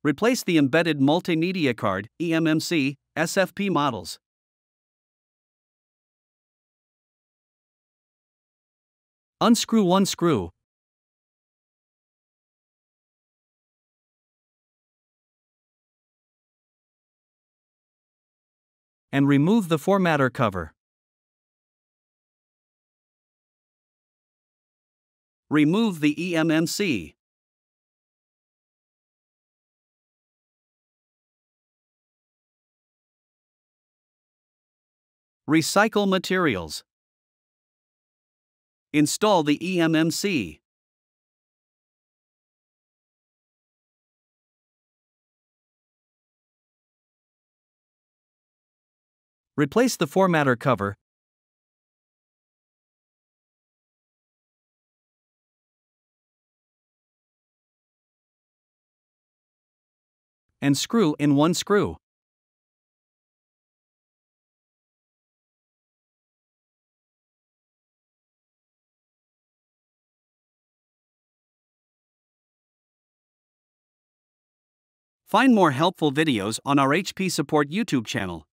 Replace the embedded multimedia card, eMMC, SFP models. Unscrew one screw. And remove the formatter cover. Remove the eMMC. Recycle materials. Install the eMMC. Replace the formatter cover. And screw in one screw. Find more helpful videos on our HP Support YouTube channel.